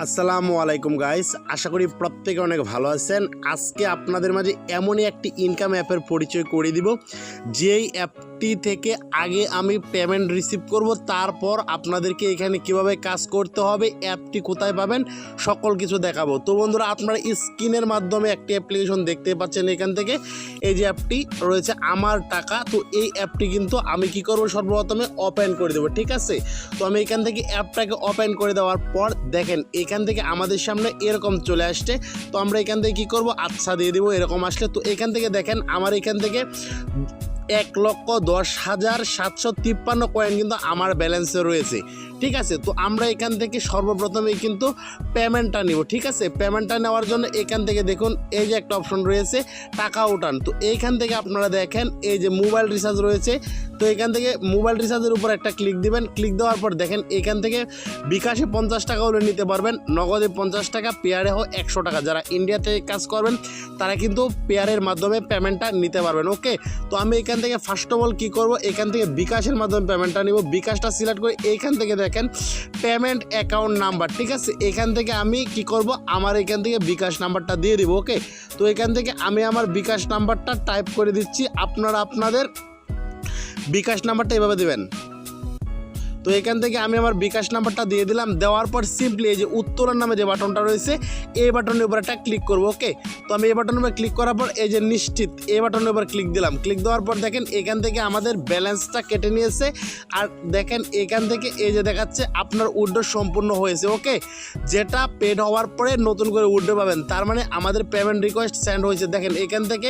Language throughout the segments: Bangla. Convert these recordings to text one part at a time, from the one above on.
আসসালামু আলাইকুম গাইস, আশা করি প্রত্যেকে অনেক ভালো আছেন। আজকে আপনাদের মাঝে এমনই একটি ইনকাম অ্যাপের পরিচয় করে দিব, যেই অ্যাপটি থেকে আগে আমি পেমেন্ট রিসিভ করব, তারপর আপনাদেরকে এখানে কিভাবে কাজ করতে হবে, অ্যাপটি কোথায় পাবেন, সকল কিছু দেখাবো। তো বন্ধুরা, আপনারা স্ক্রিনের মাধ্যমে একটি অ্যাপ্লিকেশন দেখতে পাচ্ছেন। এখান থেকে এই যে অ্যাপটি রয়েছে আমার টাকা, তো এই অ্যাপটি কিন্তু আমি কি করব, সর্বপ্রথমে ওপেন করে দেবো। ঠিক আছে, তো আমি এখান থেকে অ্যাপটাকে ওপেন করে দেওয়ার পর দেখেন এখান থেকে আমাদের সামনে এরকম চলে আসছে। তো আমরা এখান থেকে কি করব, আচ্ছা দিয়ে দিব। এরকম আসলে তো এখান থেকে দেখেন আমার এখান থেকে 1,10,753 কয়েন কিন্তু আমার ব্যালেন্সে রয়েছে। ঠিক আছে, তো আমরা এখান থেকে সর্বপ্রথমেই কিন্তু পেমেন্টটা নিব। ঠিক আছে, পেমেন্টটা নেওয়ার জন্য এখান থেকে দেখুন এই যে একটা অপশন রয়েছে টাকা উঠান। তো এইখান থেকে আপনারা দেখেন এই যে মোবাইল রিচার্জ রয়েছে। তো এখান থেকে মোবাইল রিচার্জের উপর একটা ক্লিক দিবেন। ক্লিক দেওয়ার পর দেখেন এখান থেকে বিকাশে 50 টাকা হলে নিতে পারবেন, নগদে 50 টাকা, পেয়ারে হোক 100 টাকা। যারা ইন্ডিয়াতে কাজ করবেন তারা কিন্তু পেয়ারের মাধ্যমে পেমেন্টটা নিতে পারবেন। ওকে, তো আমি এখান থেকে ফার্স্ট অফ অল কী করবো, এখান থেকে বিকাশের মাধ্যমে পেমেন্টটা নিব। বিকাশটা সিলেক্ট করে এইখান থেকে দেখেন পেমেন্ট অ্যাকাউন্ট নাম্বার। ঠিক আছে, এখান থেকে আমি কি করব, আমার এখান থেকে বিকাশ নাম্বারটা দিয়ে দিব। ওকে, তো এখান থেকে আমি আমার বিকাশ নাম্বারটা টাইপ করে দিচ্ছি। আপনারা আপনাদের বিকাশ নাম্বারটা এভাবে দেবেন। তো এখান থেকে আমি আমার বিকাশ নাম্বারটা দিয়ে দিলাম। দেওয়ার পর সিম্পলি এই যে উত্তরের নামে যে বাটনটা রয়েছে এই বাটনের উপর একটা ক্লিক করব। ওকে, তো আমি এই বাটনের উপর ক্লিক করার পর এই যে নিশ্চিত এই বাটনের উপর ক্লিক দিলাম। ক্লিক দেওয়ার পর দেখেন এখান থেকে আমাদের ব্যালেন্সটা কেটে নিয়েছে। আর দেখেন এখান থেকে এই যে দেখাচ্ছে আপনার উইথড্র সম্পূর্ণ হয়েছে। ওকে, যেটা পেড হওয়ার পরে নতুন করে উইথড্র পাবেন, তার মানে আমাদের পেমেন্ট রিকোয়েস্ট সেন্ড হয়েছে। দেখেন এখান থেকে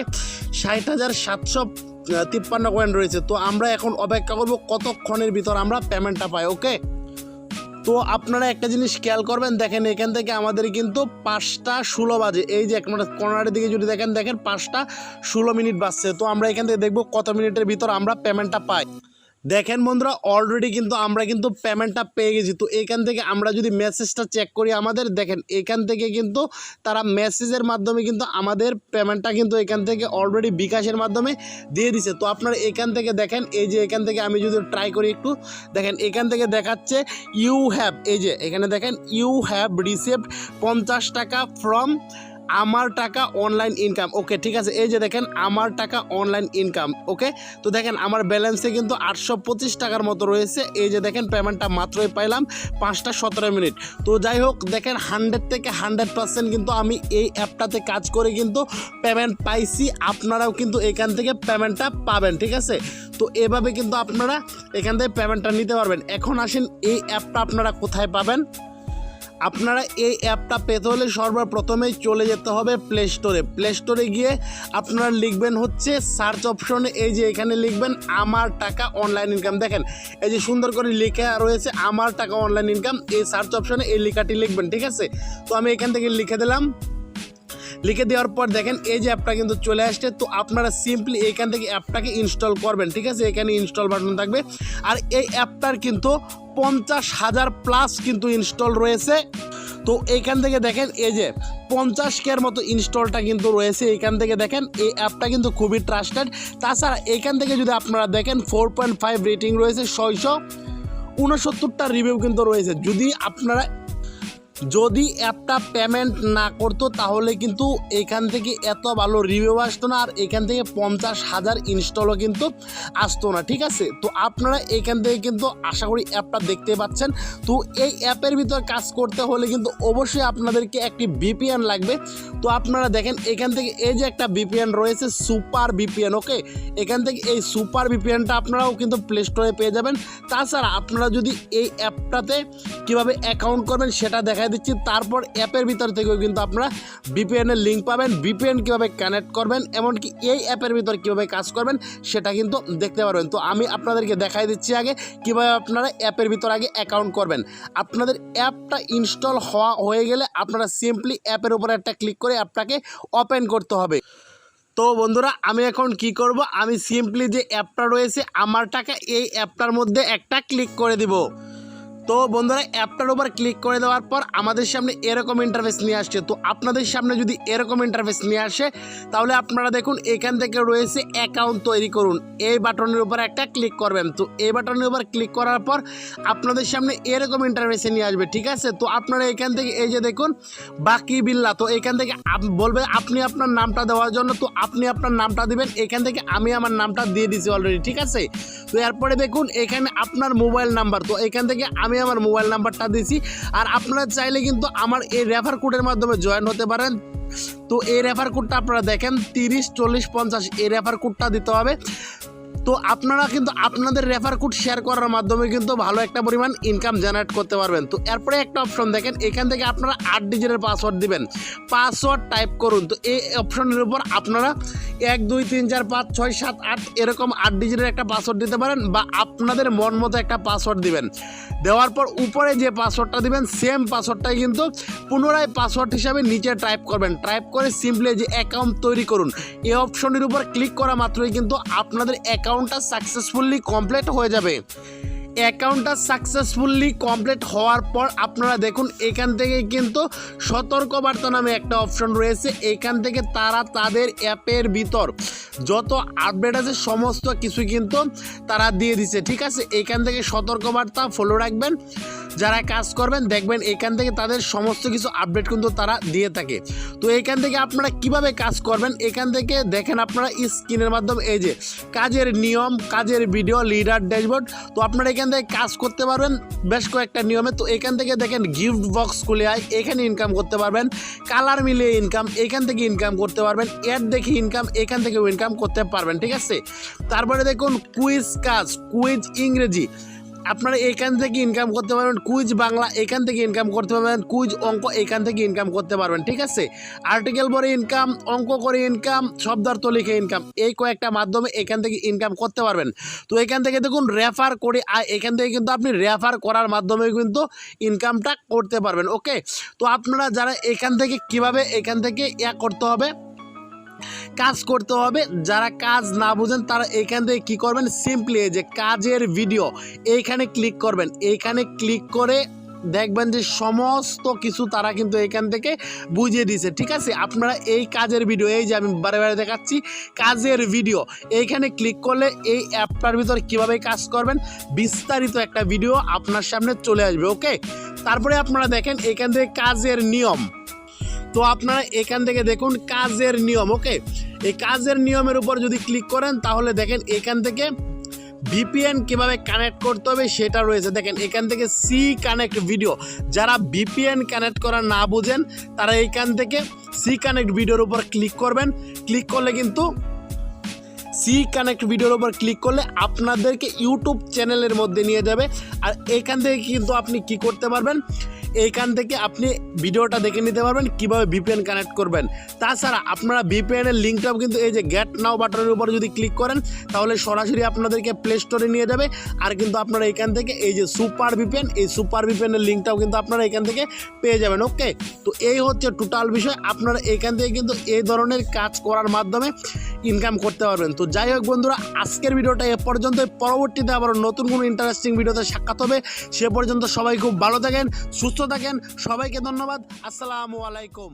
60,753 কয়েন রয়েছে। তো আমরা এখন অপেক্ষা করব কতক্ষণের ভিতর আমরা পেমেন্টটা পাই। ওকে, তো আপনারা একটা জিনিস খেয়াল করবেন, দেখেন এখান থেকে আমাদের কিন্তু 5টা 16 বাজে। এই যে একটা কর্নারের দিকে যদি দেখেন 5টা 16 বাজছে। তো আমরা এখান থেকে দেখব কত মিনিটের ভিতর আমরা পেমেন্টটা পাই। দেখেন বন্ধুরা, অলরেডি কিন্তু আমরা কিন্তু পেমেন্টটা পেয়ে গেছি। তো এখান থেকে আমরা যদি মেসেজটা চেক করি আমাদের, দেখেন এখান থেকে কিন্তু তারা মেসেজের মাধ্যমে কিন্তু আমাদের পেমেন্টটা কিন্তু এখান থেকে অলরেডি বিকাশের মাধ্যমে দিয়ে দিছে। তো আপনারা এখান থেকে দেখেন এই যে এখান থেকে আমি যদি ট্রাই করি একটু, দেখেন এখান থেকে দেখাচ্ছে ইউ হ্যাভ, এই যে এখানে দেখেন ইউ হ্যাভ রিসিভড 50 টাকা ফ্রম আমার টাকা অনলাইন ইনকাম। ওকে, ঠিক আছে, এই যে দেখেন আমার টাকা অনলাইন ইনকাম। ওকে, তো দেখেন আমার ব্যালেন্সে কিন্তু 825 টাকার মতো রয়েছে। এই যে দেখেন পেমেন্টটা মাত্রই পাইলাম 5টা 17 তো যাই হোক, দেখেন 100 থেকে 100% কিন্তু আমি এই অ্যাপটাতে কাজ করে কিন্তু পেমেন্ট পাইছি। আপনারাও কিন্তু এখান থেকে পেমেন্টটা পাবেন। ঠিক আছে, তো এভাবে কিন্তু আপনারা এখান থেকে পেমেন্টটা নিতে পারবেন। এখন আসেন এই অ্যাপটা আপনারা কোথায় পাবেন। আপনারা এই অ্যাপটা পেতে হলে সর্বপ্রথমেই চলে যেতে হবে প্লে স্টোরে। প্লে স্টোরে গিয়ে আপনারা লিখবেন হচ্ছে সার্চ অপশনে, এই যে এখানে লিখবেন আমার টাকা অনলাইন ইনকাম। দেখেন এই যে সুন্দর করে লেখা রয়েছে আমার টাকা অনলাইন ইনকাম, এই সার্চ অপশনে এই লেখাটি লিখবেন। ঠিক আছে, তো আমি এখান থেকে লিখে দিলাম। লিখে দেওয়ার পর দেখেন এই যে অ্যাপটা কিন্তু চলে আসছে। তো আপনারা সিম্পলি এইখান থেকে অ্যাপটাকে ইনস্টল করবেন। ঠিক আছে, এখানে ইনস্টল বাটন থাকবে। আর এই অ্যাপটার কিন্তু 50,000+ কিন্তু ইনস্টল রয়েছে। তো এইখান থেকে দেখেন এই যে 50K মতো ইনস্টলটা কিন্তু রয়েছে। এইখান থেকে দেখেন এই অ্যাপটা কিন্তু খুবই ট্রাস্টেড। তাছাড়া এইখান থেকে যদি আপনারা দেখেন 4.5 রেটিং রয়েছে, 669টা রিভিউ কিন্তু রয়েছে। যদি অ্যাপটা পেমেন্ট না করতো তাহলে কিন্তু এখান থেকে এত ভালো রিভিউ আসতো না, আর এখান থেকে 50,000 ইনস্টলও কিন্তু আসতো না। ঠিক আছে, তো আপনারা এখান থেকে কিন্তু আশা করি অ্যাপটা দেখতে পাচ্ছেন। তো এই অ্যাপের ভিতর কাজ করতে হলে কিন্তু অবশ্যই আপনাদেরকে একটি ভিপিএন লাগবে। তো আপনারা দেখেন এখান থেকে এই যে একটা ভিপিএন রয়েছে, সুপার ভিপিএন। ওকে, এখান থেকে এই সুপার ভিপিএনটা আপনারাও কিন্তু প্লে স্টোরে পেয়ে যাবেন। তাছাড়া আপনারা যদি এই অ্যাপটাতে কীভাবে অ্যাকাউন্ট করবেন সেটা দেখায় দিচ্ছি। তারপর অ্যাপের ভিতর থেকেও কিন্তু আপনারা ভিপিএনের লিঙ্ক পাবেন, ভিপিএন কীভাবে কানেক্ট করবেন, এমনকি এই অ্যাপের ভিতর কীভাবে কাজ করবেন সেটা কিন্তু দেখতে পারবেন। তো আমি আপনাদেরকে দেখাই দিচ্ছি আগে কীভাবে আপনারা অ্যাপের ভিতর আগে অ্যাকাউন্ট করবেন। আপনাদের অ্যাপটা ইনস্টল হয়ে গেলে আপনারা সিম্পলি অ্যাপের উপরে একটা ক্লিক করে অ্যাপটাকে ওপেন করতে হবে। তো বন্ধুরা, আমি এখন কি করব, আমি সিম্পলি যে অ্যাপটা রয়েছে আমার টাকা, এই অ্যাপটার মধ্যে একটা ক্লিক করে দিব। তো বন্ধুরা অ্যাপটার উপর ক্লিক করে দেওয়ার পর আমাদের সামনে এরকম ইন্টারফেস নিয়ে আসছে। তো আপনাদের সামনে যদি এরকম ইন্টারফেস নিয়ে আসে তাহলে আপনারা দেখুন এখান থেকে রয়েছে অ্যাকাউন্ট তৈরি করুন, এই বাটনের উপর একটা ক্লিক করবেন। তো এই বাটনের উপর ক্লিক করার পর আপনাদের সামনে এরকম ইন্টারফেসে নিয়ে আসবে, ঠিক আছে। তো আপনারা এখান থেকে এই যে দেখুন বাকি বিল্লা, তো এখান থেকে বলবে আপনি আপনার নামটা দেওয়ার জন্য, তো আপনি আপনার নামটা দিবেন। এখান থেকে আমি আমার নামটা দিয়ে দিছি অলরেডি, ঠিক আছে। তো এরপরে দেখুন এখানে আপনার মোবাইল নাম্বার, তো এখান থেকে আমি আমার মোবাইল নাম্বারটা দিছি। আর আপনারা চাইলে কিন্তু আমার এই রেফার কোডের মাধ্যমে জয়েন হতে পারেন। তো এই রেফার কোডটা আপনারা দেখেন 30 40 50 এই রেফার কোডটা দিতে হবে। তো আপনারা কিন্তু আপনাদের রেফার কোড শেয়ার করার মাধ্যমে কিন্তু ভালো একটা পরিমাণ ইনকাম জেনারেট করতে পারবেন। তো এরপরে একটা অপশন দেখেন, এখান থেকে আপনারা 8 ডিজিটের পাসওয়ার্ড দিবেন, পাসওয়ার্ড টাইপ করুন। তো এই অপশনের উপর আপনারা 1 2 3 4 5 6 7 8 এরকম 8 ডিজিটের একটা পাসওয়ার্ড দিতে পারেন, বা আপনাদের মন মতো একটা পাসওয়ার্ড দিবেন। দেওয়ার পর উপরে যে পাসওয়ার্ডটা দিবেন সেম পাসওয়ার্ডটাই কিন্তু পুনরায় পাসওয়ার্ড হিসাবে নিচে টাইপ করবেন। টাইপ করে সিম্পলি যে অ্যাকাউন্ট তৈরি করুন এই অপশনের উপর ক্লিক করা মাত্রই কিন্তু আপনাদের অ্যাকাউন্টটা সাকসেসফুলি কমপ্লিট হয়ে যাবে। অ্যাকাউন্টটা সাকসেসফুলি কমপ্লিট হওয়ার পর আপনারা দেখুন এখান থেকে কিন্তু সতর্কবার্তা নামে একটা অপশন রয়েছে। এখান থেকে তারা তাদের অ্যাপের ভিতর যত আপডেট আছে সমস্ত কিছু কিন্তু তারা দিয়ে দিছে, ঠিক আছে। এখান থেকে সতর্কবার্তা ফলো রাখবেন, যারা কাজ করবেন দেখবেন এখান থেকে তাদের সমস্ত কিছু আপডেট কিন্তু তারা দিয়ে থাকে। তো এখান থেকে আপনারা কিভাবে কাজ করবেন এখান থেকে দেখেন আপনারা স্ক্রিনের মাধ্যমে এই যে কাজের নিয়ম, কাজের ভিডিও, লিডার ড্যাশবোর্ড। তো আপনারা এখান থেকে কাজ করতে পারবেন বেশ কয়েকটা নিয়মে। তো এখান থেকে দেখেন গিফট বক্স খুলে আয়, এখানে ইনকাম করতে পারবেন। কালার মিলিয়ে ইনকাম, এখান থেকে ইনকাম করতে পারবেন। অ্যাড দেখে ইনকাম, এখান থেকেও ইনকাম করতে পারবেন, ঠিক আছে। তারপরে দেখুন কুইজ কাজ, কুইজ ইংরেজি আপনারা এখান থেকে ইনকাম করতে পারবেন। কুইজ বাংলা এখান থেকে ইনকাম করতে পারবেন। কুইজ অঙ্ক এখান থেকে ইনকাম করতে পারবেন, ঠিক আছে। আর্টিকেল পড়ে ইনকাম, অঙ্ক করে ইনকাম, শব্দার্থ লিখে ইনকাম, এই কয়েকটা মাধ্যমে এখান থেকে ইনকাম করতে পারবেন। তো এখান থেকে দেখুন রেফার করে এখান থেকে কিন্তু আপনি রেফার করার মাধ্যমে কিন্তু ইনকামটা করতে পারবেন, ওকে। তো আপনারা যারা এখান থেকে কিভাবে এখান থেকে করতে হবে, কাজ করতে হবে, যারা কাজ না বুঝেন তারা এখান থেকে কী করবেন, সিম্পলি এই যে কাজের ভিডিও এইখানে ক্লিক করবেন। এইখানে ক্লিক করে দেখবেন যে সমস্ত কিছু তারা কিন্তু এখান থেকে বুঝিয়ে দিয়েছে, ঠিক আছে। আপনারা এই কাজের ভিডিও, এই যে আমি বারে বারে দেখাচ্ছি কাজের ভিডিও, এইখানে ক্লিক করলে এই অ্যাপটার ভিতর কীভাবে কাজ করবেন বিস্তারিত একটা ভিডিও আপনার সামনে চলে আসবে, ওকে। তারপরে আপনারা দেখেন এখান থেকে কাজের নিয়ম। তো আপনারা এখান থেকে দেখুন কাজের নিয়ম, ওকে। এই কাজের নিয়মের উপর যদি ক্লিক করেন তাহলে দেখেন এখান থেকে ভিপিএন কিভাবে কানেক্ট করতে হবে সেটা রয়েছে। দেখেন এখান থেকে সি কানেক্ট ভিডিও, যারা ভিপিএন কানেক্ট করা না বুঝেন তারা এইখান থেকে সি কানেক্ট ভিডিওর উপর ক্লিক করবেন। ক্লিক করলে কিন্তু সি কানেক্ট ভিডিওর উপর ক্লিক করলে আপনাদেরকে ইউটিউব চ্যানেলের মধ্যে নিয়ে যাবে। আর এখান থেকে কিন্তু আপনি কি করতে পারবেন, এইখান থেকে আপনি ভিডিওটা দেখে নিতে পারবেন কিভাবে ভিপিএন কানেক্ট করবেন। তাছাড়া আপনারা ভিপিএনের লিঙ্কটাও কিন্তু এই যে গেট নাও বাটনের উপর যদি ক্লিক করেন তাহলে সরাসরি আপনাদেরকে প্লে স্টোরে নিয়ে যাবে। আর কিন্তু আপনারা এখান থেকে এই যে সুপার ভিপিএন, এই সুপার ভিপিএনের লিঙ্কটাও কিন্তু আপনারা এখান থেকে পেয়ে যাবেন, ওকে। তো এই হচ্ছে টোটাল বিষয়। আপনারা এখান থেকে কিন্তু এই ধরনের কাজ করার মাধ্যমে ইনকাম করতে পারবেন। তো যাই হোক বন্ধুরা, আজকের ভিডিওটা এ পর্যন্ত। পরবর্তীতে আবার নতুন কোনো ইন্টারেস্টিং ভিডিওতে সাক্ষাৎ হবে। সে পর্যন্ত সবাই খুব ভালো থাকেন, সুস্থ থাকেন। সবাইকে ধন্যবাদ। আসসালামু আলাইকুম।